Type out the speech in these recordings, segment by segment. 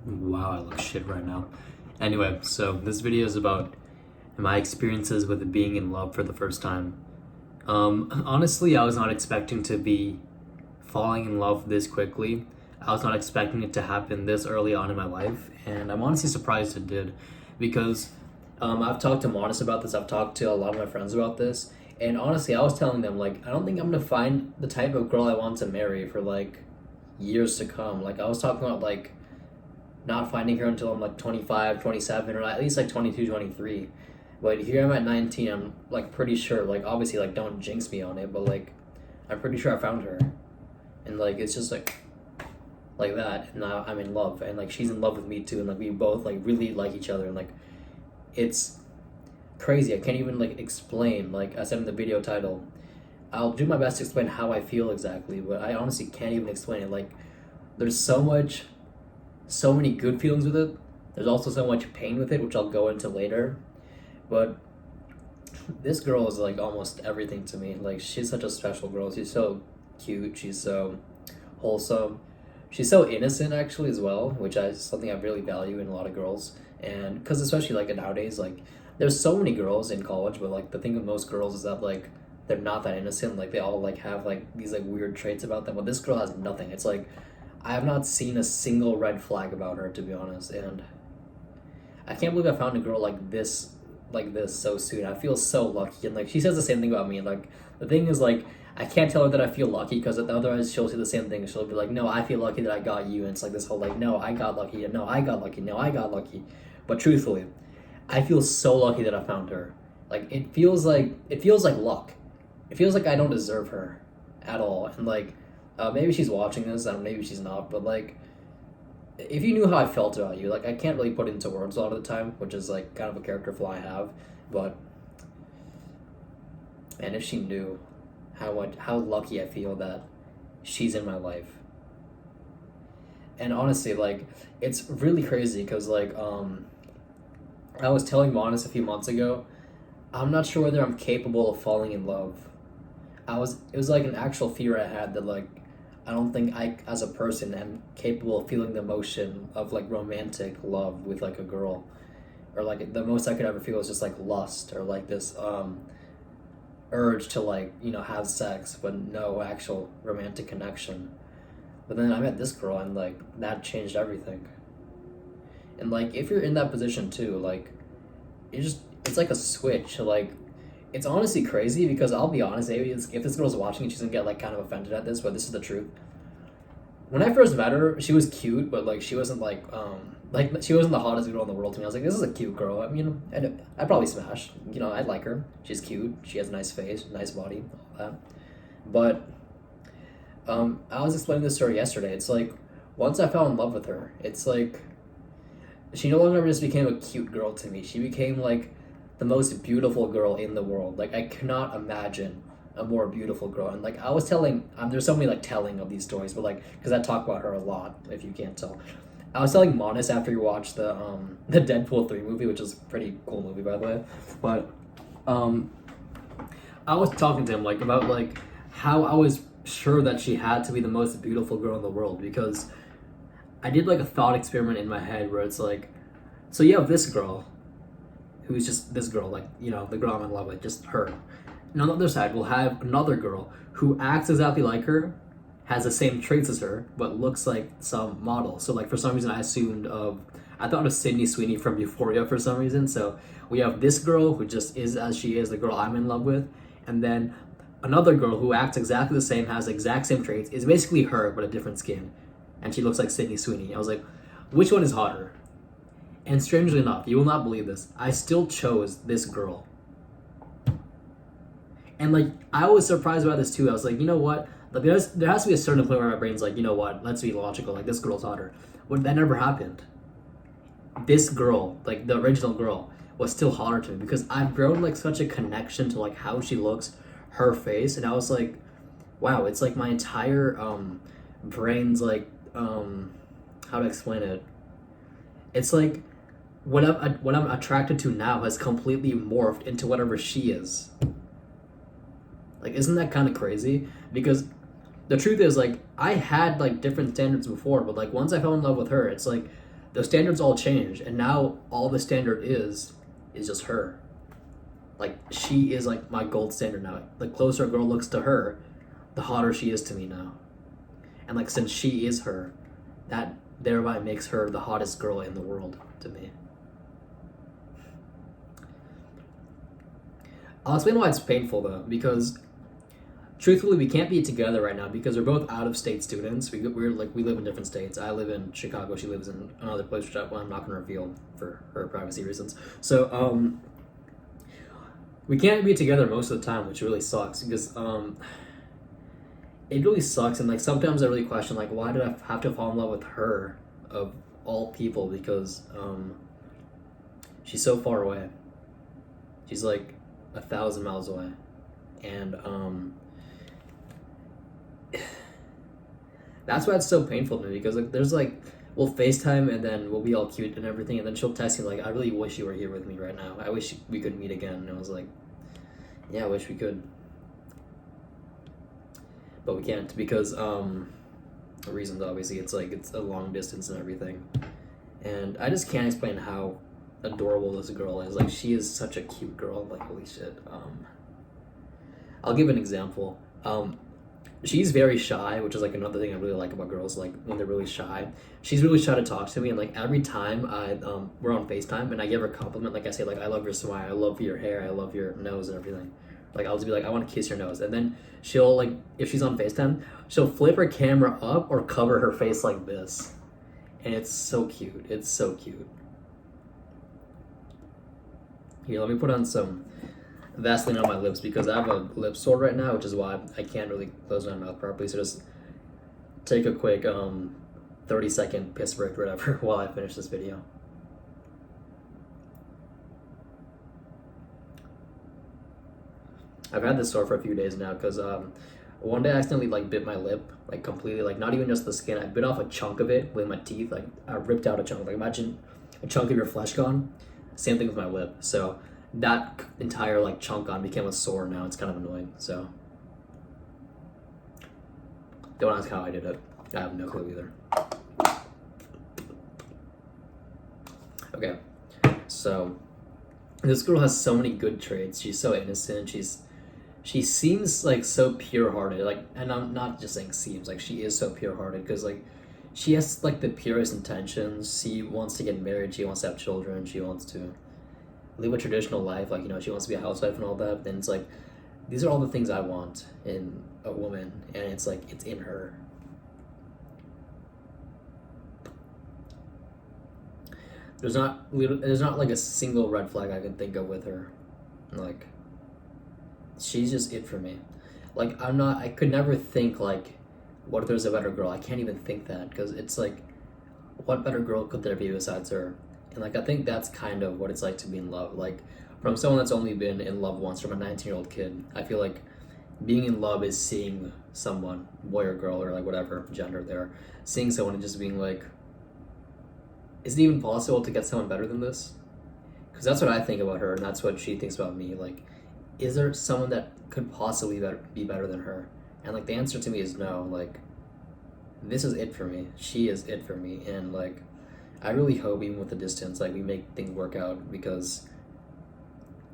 Wow, I look shit right now. Anyway, so this video is about my experiences with being in love for the first time. Honestly, I was not expecting to be falling in love this quickly. I was not expecting it to happen this early on in my life, and I'm honestly surprised it did because I've talked to Monis about this, I've talked to a lot of my friends about this, and honestly, I was telling them, like, I don't think I'm gonna find the type of girl I want to marry for like years to come. Like, I was talking about like not finding her until I'm like 25, 27, or at least like 22, 23. But here I'm at 19. I'm like pretty sure, like, obviously, like, don't jinx me on it, but like I'm pretty sure I found her. And like it's just like that, and now I'm in love, and like she's in love with me too, and like we both like really like each other, and like it's crazy. I can't even like explain. Like I said in the video title, I'll do my best to explain how I feel exactly, but I honestly can't even explain it. Like there's so many good feelings with it. There's also so much pain with it, which I'll go into later. But this girl is like almost everything to me. Like she's such a special girl. She's so cute. She's so wholesome. She's so innocent actually as well, which is something I really value in a lot of girls. And because especially like nowadays, like there's so many girls in college, but like the thing with most girls is that like they're not that innocent. Like they all like have like these like weird traits about them, but this girl has nothing. It's like I have not seen a single red flag about her, to be honest, and I can't believe I found a girl like this so soon. I feel so lucky, and like she says the same thing about me. Like the thing is, like I can't tell her that I feel lucky because otherwise she'll say the same thing. She'll be like, "No, I feel lucky that I got you," and it's like this whole like, "No, I got lucky," and "No, I got lucky," "No, I got lucky." But truthfully, I feel so lucky that I found her. Like it feels like luck. It feels like I don't deserve her at all, and like maybe she's watching this, and maybe she's not, but like if you knew how I felt about you, like I can't really put it into words a lot of the time, which is like kind of a character flaw I have. But and if she knew how lucky I feel that she's in my life. And honestly, like it's really crazy because like I was telling Monis a few months ago, I'm not sure whether I'm capable of falling in love. It was like an actual fear I had that like I don't think I as a person am capable of feeling the emotion of like romantic love with like a girl, or like the most I could ever feel is just like lust, or like this urge to like have sex but no actual romantic connection. But then I met this girl, and like that changed everything. And like if you're in that position too, like it's like a switch. Like it's honestly crazy because I'll be honest, maybe if this girl's watching it, she's gonna get like kind of offended at this, but this is the truth. When I first met her, she was cute, but like she wasn't like she wasn't the hottest girl in the world to me. I was like, this is a cute girl. I mean, I'd probably smash. I'd like her. She's cute. She has a nice face, nice body, all that. But I was explaining this to her yesterday. It's like once I fell in love with her, it's like she no longer just became a cute girl to me. She became like the most beautiful girl in the world. Like I cannot imagine a more beautiful girl. And like I was telling, there's so many like telling of these stories, but like because I talk about her a lot, if you can't tell. I was telling Monis after you watched the Deadpool 3 movie, which is a pretty cool movie by the way. But I was talking to him like about like how I was sure that she had to be the most beautiful girl in the world because I did like a thought experiment in my head where it's like, so you have this girl who's just this girl, like, the girl I'm in love with, just her. And on the other side, we'll have another girl who acts exactly like her, has the same traits as her, but looks like some model. So, like, for some reason, I thought of Sydney Sweeney from Euphoria for some reason. So, we have this girl who just is as she is, the girl I'm in love with, and then another girl who acts exactly the same, has the exact same traits, is basically her, but a different skin. And she looks like Sydney Sweeney. I was like, which one is hotter? And strangely enough, you will not believe this, I still chose this girl. And like, I was surprised about this too. I was like, you know what? Like, there has to be a certain point where my brain's like, you know what? Let's be logical. Like, this girl's hotter. But that never happened. This girl, like the original girl, was still hotter to me because I've grown like such a connection to like how she looks, her face, and I was like, wow, it's like my entire brain's like how to explain it? It's like what I'm attracted to now has completely morphed into whatever she is. Like, isn't that kind of crazy? Because the truth is, like, I had like different standards before, but like once I fell in love with her, it's like the standards all changed, and now all the standard is just her. Like, she is like my gold standard now. The closer a girl looks to her, the hotter she is to me now. And like, since she is her, that thereby makes her the hottest girl in the world to me. I'll explain why it's painful though, because truthfully, we can't be together right now because we're both out of state students. We live in different states. I live in Chicago. She lives in another place, which I'm not going to reveal for her privacy reasons. So we can't be together most of the time, which really sucks because it really sucks. And like sometimes I really question like, why did I have to fall in love with her of all people? Because she's so far away. She's like 1,000 miles away, and that's why it's so painful to me because like there's like we'll FaceTime and then we'll be all cute and everything, and then she'll text me like, I really wish you were here with me right now. I wish we could meet again. And I was like, yeah, I wish we could, but we can't because reasons obviously. It's like it's a long distance and everything, and I just can't explain how adorable this girl is. Like, she is such a cute girl. Like, holy shit. I'll give an example. She's very shy, which is like another thing I really like about girls. Like, when they're really shy, she's really shy to talk to me. And like every time we're on FaceTime and I give her a compliment, like I say like, I love your smile, I love your hair, I love your nose and everything. Like, I'll just be like, I want to kiss your nose, and then she'll like, if she's on FaceTime, she'll flip her camera up or cover her face like this, and it's so cute. It's so cute. Here, let me put on some Vaseline on my lips because I have a lip sore right now, which is why I can't really close my mouth properly. So just take a quick 30-second piss break or whatever while I finish this video. I've had this sore for a few days now because one day I accidentally like bit my lip like completely, like not even just the skin. I bit off a chunk of it with my teeth. Like, I ripped out a chunk. Like, imagine a chunk of your flesh gone. Same thing with my lip. So that entire like chunk on became a sore now. It's kind of annoying. So don't ask how I did it. I have no clue either. Okay, so this girl has so many good traits. She's so innocent. She seems like so pure-hearted. Like, and I'm not just saying seems, like she is so pure-hearted because like she has like the purest intentions. She wants to get married. She wants to have children. She wants to live a traditional life. Like, you know, she wants to be a housewife and all that. Then it's like, these are all the things I want in a woman, and it's like, it's in her. There's not like a single red flag I can think of with her. Like, she's just it for me. Like, I could never think like, what if there's a better girl? I can't even think that because it's like, what better girl could there be besides her? And like, I think that's kind of what it's like to be in love. Like, from someone that's only been in love once, from a 19-year-old kid, I feel like being in love is seeing someone, boy or girl or like whatever gender they're, seeing someone and just being like, is it even possible to get someone better than this? Because that's what I think about her, and that's what she thinks about me. Like, is there someone that could possibly be better than her? And like, the answer to me is no. Like, this is it for me. She is it for me. And like, I really hope even with the distance, like, we make things work out, because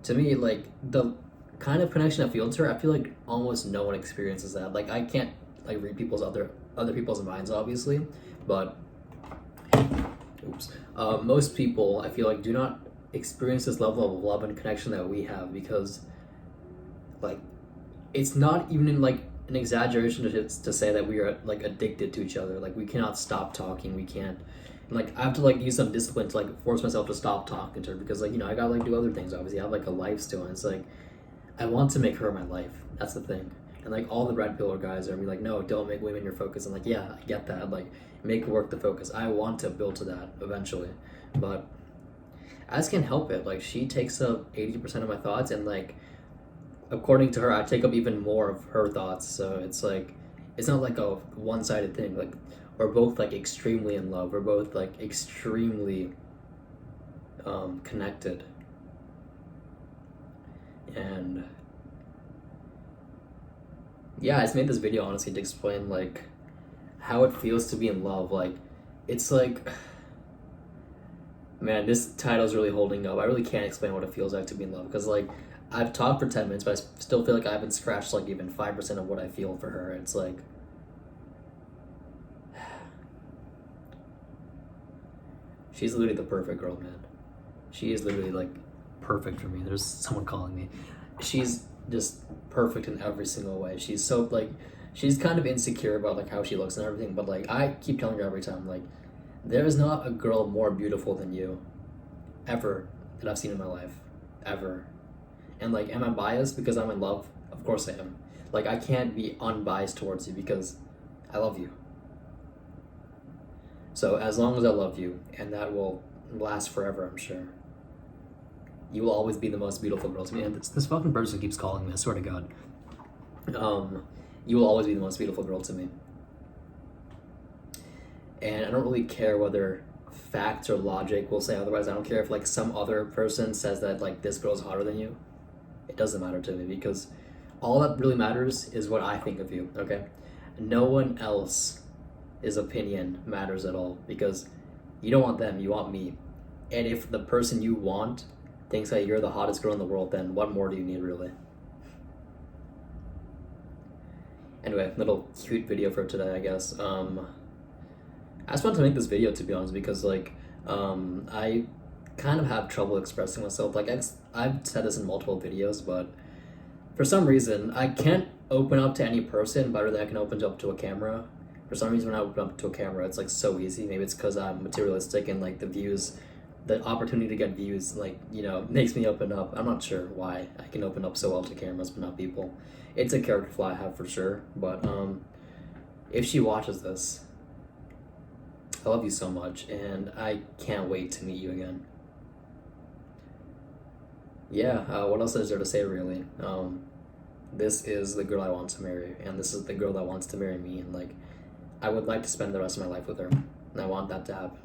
to me, like, the kind of connection I feel to her, I feel like almost no one experiences that. Like, I can't like read people's other people's minds, obviously, but most people, I feel like, do not experience this level of love and connection that we have, because like, it's not even in like an exaggeration to say that we are like addicted to each other. Like, we cannot stop talking. We can't, and like, I have to like use some discipline to like force myself to stop talking to her, because like, you know, I gotta like do other things. Obviously, I have like a life still, and it's like, I want to make her my life. That's the thing. And like, all the red pillar guys are like, no, don't make women your focus. I'm like, yeah, I get that. Like, make work the focus. I want to build to that eventually, but I just can't help it. Like, she takes up 80% of my thoughts, and like, according to her, I take up even more of her thoughts. So it's like, it's not like a one-sided thing. Like, we're both like extremely in love. We're both like extremely connected. And yeah, I just made this video honestly to explain like how it feels to be in love. Like, it's like, Man, this title's really holding up. I really can't explain what it feels like to be in love because, like, I've talked for 10 minutes, but I still feel like I haven't scratched, like, even 5% of what I feel for her. It's like, she's literally the perfect girl, man. She is literally, like, perfect for me. There's someone calling me. She's just perfect in every single way. She's so, like, she's kind of insecure about, like, how she looks and everything, but, like, I keep telling her every time, like, there is not a girl more beautiful than you, ever, that I've seen in my life. Ever. And, like, am I biased because I'm in love? Of course I am. Like, I can't be unbiased towards you because I love you. So, as long as I love you, and that will last forever, I'm sure, you will always be the most beautiful girl to me. And this fucking person keeps calling me, I swear to God. You will always be the most beautiful girl to me. And I don't really care whether facts or logic will say otherwise. I don't care if, like, some other person says that, like, this girl's hotter than you. It doesn't matter to me because all that really matters is what I think of you, okay? No one else's opinion matters at all because you don't want them, you want me. And if the person you want thinks that you're the hottest girl in the world, then what more do you need, really? Anyway, little cute video for today, I guess. I just wanted to make this video, to be honest, because, like, I kind of have trouble expressing myself. Like, I've said this in multiple videos, but for some reason, I can't open up to any person better than I can open up to a camera. For some reason, when I open up to a camera, it's, like, so easy. Maybe it's because I'm materialistic and, like, the opportunity to get views, like, you know, makes me open up. I'm not sure why I can open up so well to cameras, but not people. It's a character flaw I have for sure, but if she watches this, I love you so much, and I can't wait to meet you again. Yeah, what else is there to say, really? This is the girl I want to marry, and this is the girl that wants to marry me, and, like, I would like to spend the rest of my life with her, and I want that to happen.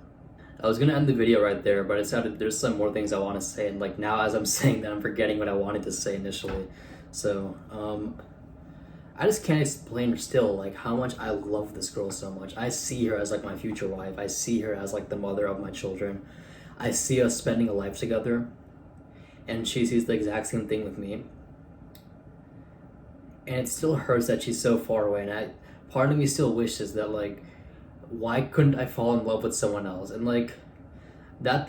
I was gonna end the video right there, but I decided there's some more things I want to say, and, like, now as I'm saying that, I'm forgetting what I wanted to say initially. So, I just can't explain still, like, how much I love this girl so much. I see her as, like, my future wife. I see her as, like, the mother of my children. I see us spending a life together, and she sees the exact same thing with me. And it still hurts that she's so far away, and part of me still wishes that, like, why couldn't I fall in love with someone else? And, like, that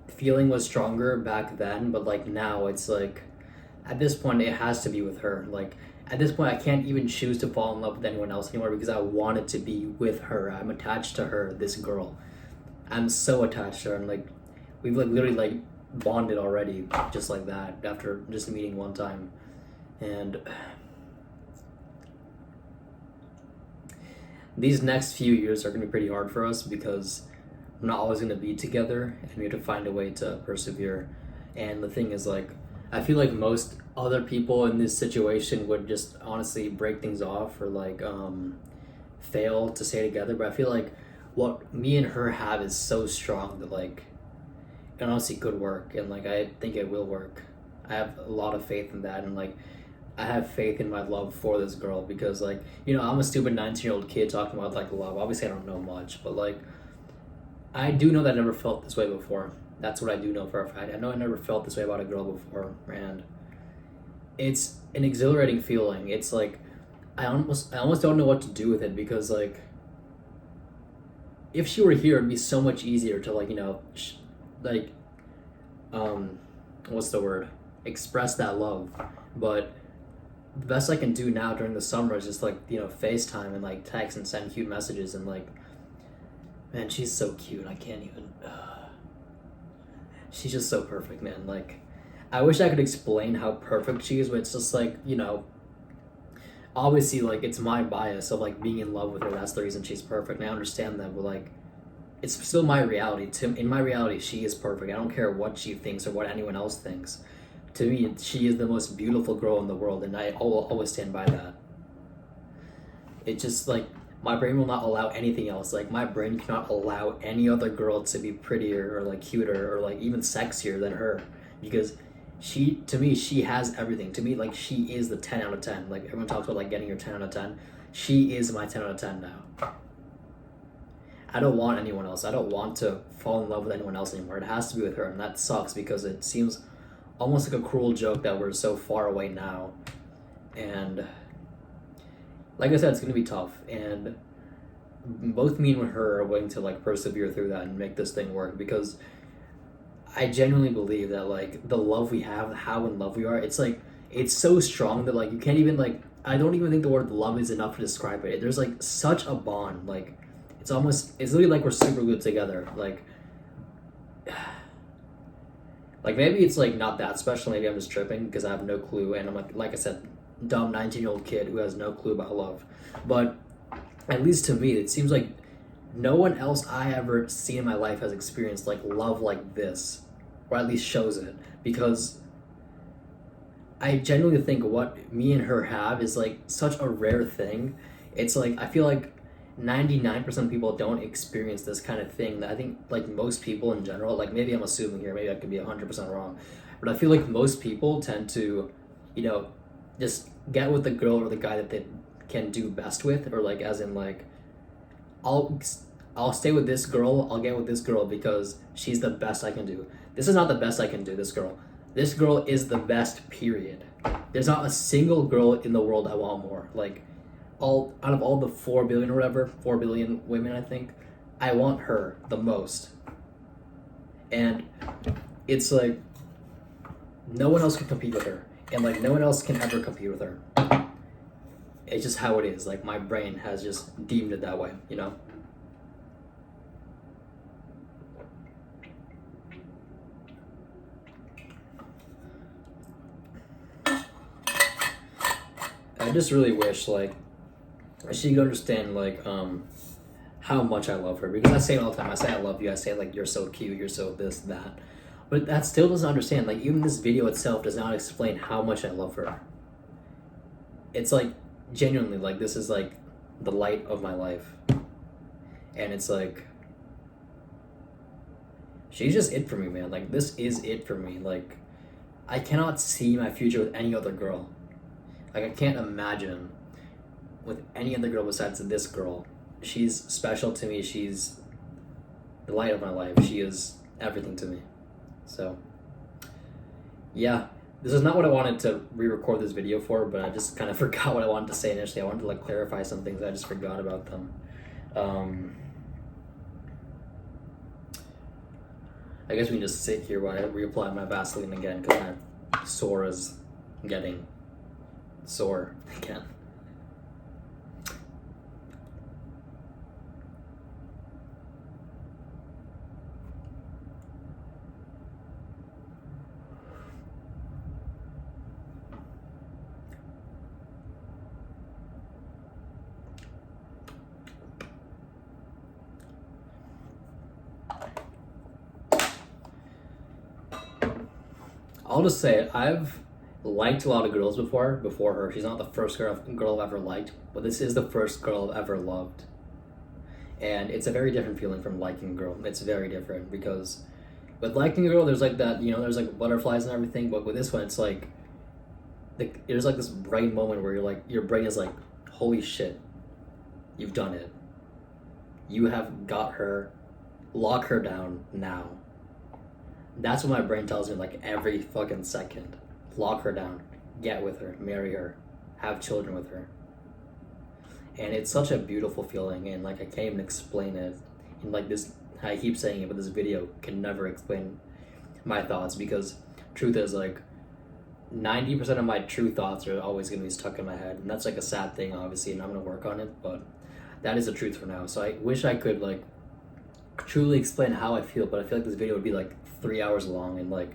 feeling was stronger back then, but, like, now it's like, at this point, it has to be with her. Like, at this point, I can't even choose to fall in love with anyone else anymore because I wanted to be with her. I'm attached to her, this girl. I'm so attached to her, and, like, we've, like, literally, like, bonded already, just like that, after just meeting one time. And these next few years are going to be pretty hard for us because we're not always going to be together, and we have to find a way to persevere. And the thing is, like, I feel like most other people in this situation would just honestly break things off or, like, fail to stay together. But I feel like what me and her have is so strong that, like, it honestly could work, and, like, I think it will work. I have a lot of faith in that, and, like, I have faith in my love for this girl because, like, you know, I'm a stupid 19-year-old kid talking about, like, love. Obviously, I don't know much, but, like, I do know that I never felt this way before. That's what I do know for a fact. I know I never felt this way about a girl before, and it's an exhilarating feeling. It's like I almost don't know what to do with it because, like, if she were here, it'd be so much easier to, like, you know, what's the word? Express that love. But the best I can do now during the summer is just, like, you know, FaceTime and, like, text and send cute messages, and, like, man, she's so cute. I can't even. She's just so perfect, man. Like, I wish I could explain how perfect she is, but it's just, like, you know, obviously, like, it's my bias of, like, being in love with her. That's the reason she's perfect, and I understand that, but, like, it's still my reality. In my reality, she is perfect. I don't care what she thinks or what anyone else thinks. To me, she is the most beautiful girl in the world, and I always stand by that. It just, like, my brain will not allow anything else. Like, my brain cannot allow any other girl to be prettier or, like, cuter or, like, even sexier than her, because to me, she has everything. To me, like, she is the 10 out of 10. Like, everyone talks about, like, getting your 10 out of 10. She is my 10 out of 10 now. I don't want anyone else. I don't want to fall in love with anyone else anymore. It has to be with her, and that sucks because it seems almost like a cruel joke that we're so far away now. And like I said, it's gonna be tough, and both me and her are willing to like persevere through that and make this thing work, because I genuinely believe that like the love we have, how in love we are, it's like it's so strong that like you can't even like, I don't even think the word love is enough to describe it. There's like such a bond. Like it's literally like we're super glued together. Like maybe it's like not that special. Maybe I'm just tripping because I have no clue, and I'm like I said, dumb 19-year-old kid who has no clue about love. But at least to me, it seems like no one else I ever seen in my life has experienced like love like this, or at least shows it. Because I genuinely think what me and her have is like such a rare thing. It's like I feel like 99% of people don't experience this kind of thing. That I think like most people in general, like maybe I'm assuming here, maybe I could be 100% wrong, but I feel like most people tend to, you know, just get with the girl or the guy that they can do best with, or like as in like I'll stay with this girl, I'll get with this girl because she's the best I can do. This is not the best I can do, this girl. This girl is the best, period. There's not a single girl in the world I want more. Like all out of all the 4 billion or whatever, 4 billion women, I think, I want her the most. And it's like no one else can compete with her, and like no one else can ever compete with her. It's just how it is. Like my brain has just deemed it that way, you know? I just really wish like she could understand like how much I love her, because I say it all the time. I say I love you. I say like you're so cute, you're so this, that. But that still doesn't understand. Like even this video itself does not explain how much I love her. It's like genuinely like this is like the light of my life. And it's like she's just it for me, man. Like this is it for me. Like I cannot see my future with any other girl. Like I can't imagine with any other girl besides this girl. She's special to me. She's the light of my life. She is everything to me. So yeah, this is not what I wanted to re-record this video for, but I just kind of forgot what I wanted to say initially. I wanted to like clarify some things. I just forgot about them. I guess we can just sit here while I reapply my Vaseline again, because my sore is getting sore again. I'll just say it. I've liked a lot of girls before her. She's not the first girl I've ever liked, but this is the first girl I've ever loved. And it's a very different feeling from liking a girl. It's very different, because with liking a girl, there's like that, you know, there's like butterflies and everything, but with this one, it's like there's like this bright moment where you're like, your brain is like, holy shit, you've done it. You have got her. Lock her down now. That's what my brain tells me like every fucking second. Lock her down. Get with her. Marry her. Have children with her. And it's such a beautiful feeling, and like I can't even explain it. And like this, I keep saying it, but this video can never explain my thoughts, because truth is like 90% of my true thoughts are always gonna be stuck in my head. And that's like a sad thing, obviously, and I'm gonna work on it, but that is the truth for now. So I wish I could like truly explain how I feel, but I feel like this video would be like 3 hours long, and like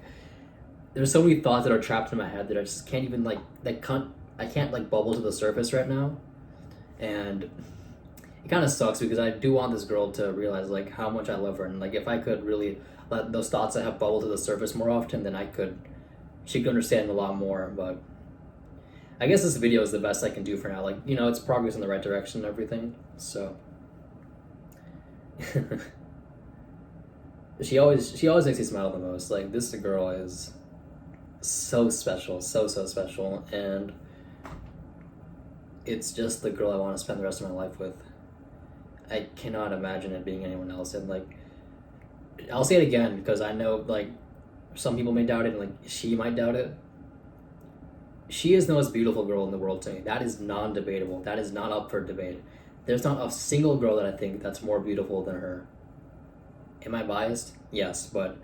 there's so many thoughts that are trapped in my head that I just can't even like I can't like bubble to the surface right now. And it kind of sucks, because I do want this girl to realize like how much I love her, and like if I could really let those thoughts I have bubble to the surface more often, then she could understand a lot more. But I guess this video is the best I can do for now. Like, you know, it's progress in the right direction and everything. So she always makes me smile the most. Like this girl is so special, so special, and it's just the girl I want to spend the rest of my life with. I cannot imagine it being anyone else. And like, I'll say it again because I know like some people may doubt it, and like she might doubt it. She is the most beautiful girl in the world to me. That is non-debatable. That is not up for debate. There's not a single girl that I think that's more beautiful than her. Am I biased? Yes, but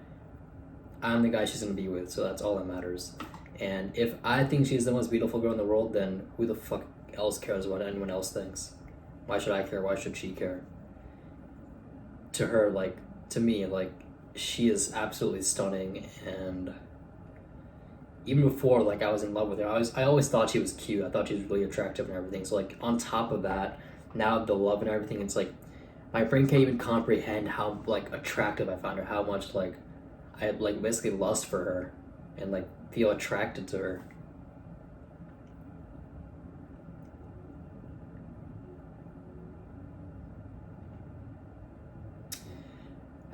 I'm the guy she's gonna be with, so that's all that matters. And if I think she's the most beautiful girl in the world, then who the fuck else cares what anyone else thinks? Why should I care? Why should she care? To her, like, to me, like, she is absolutely stunning. And even before, like, I was in love with her, I always thought she was cute. I thought she was really attractive and everything. So like, on top of that, now the love and everything, it's like my brain can't even comprehend how like attractive I found her, how much like I like basically lust for her and like feel attracted to her.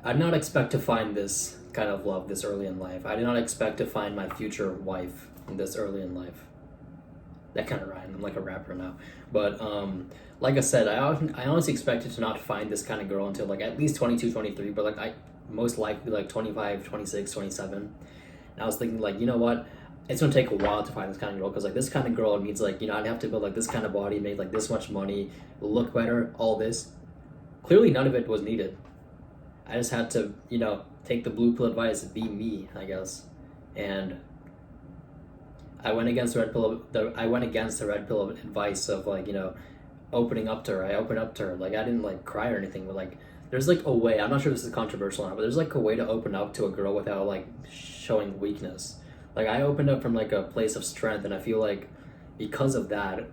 I did not expect to find this kind of love this early in life. I did not expect to find my future wife this early in life. That kind of rhymed. I'm like a rapper now. But like I said, I honestly expected to not find this kind of girl until like at least 22, 23, but like I most likely like 25, 26, 27. And I was thinking like, you know what? It's gonna take a while to find this kind of girl because like this kind of girl needs like, you know, I'd have to build like this kind of body, make like this much money, look better, all this. Clearly none of it was needed. I just had to, you know, take the blue pill advice, be me, I guess. And I went against the red pill. I went against the red pill advice of like, you know, opening up to her. I opened up to her. Like I didn't like cry or anything, but like there's like a way. I'm not sure if this is controversial or not, but there's like a way to open up to a girl without like showing weakness. Like I opened up from like a place of strength, and I feel like because of that,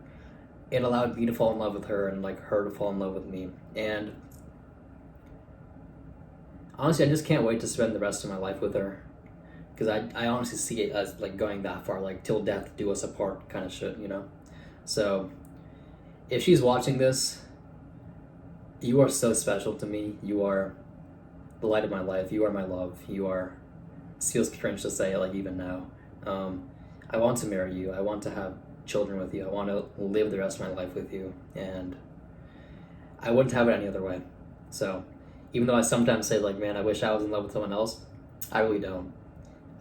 it allowed me to fall in love with her and like her to fall in love with me. And honestly, I just can't wait to spend the rest of my life with her. Because I honestly see it as like going that far, like till death do us apart kind of shit, you know? So if she's watching this, you are so special to me. You are the light of my life. You are my love. You are, it feels strange to say like even now. I want to marry you. I want to have children with you. I want to live the rest of my life with you. And I wouldn't have it any other way. So even though I sometimes say like, man, I wish I was in love with someone else, I really don't.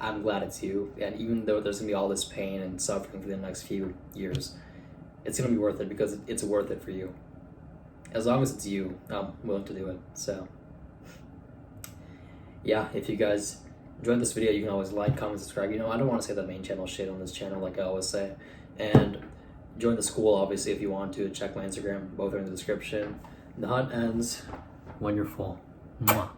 I'm glad it's you. And even though there's gonna be all this pain and suffering for the next few years, it's gonna be worth it because it's worth it for you. As long as it's you, I'm willing to do it. So yeah, if you guys enjoyed this video, you can always like, comment, subscribe. You know, I don't want to say the main channel shit on this channel like I always say. And join the school, obviously, if you want to. Check my Instagram. Both are in the description. The hunt ends when you're full. Mwah.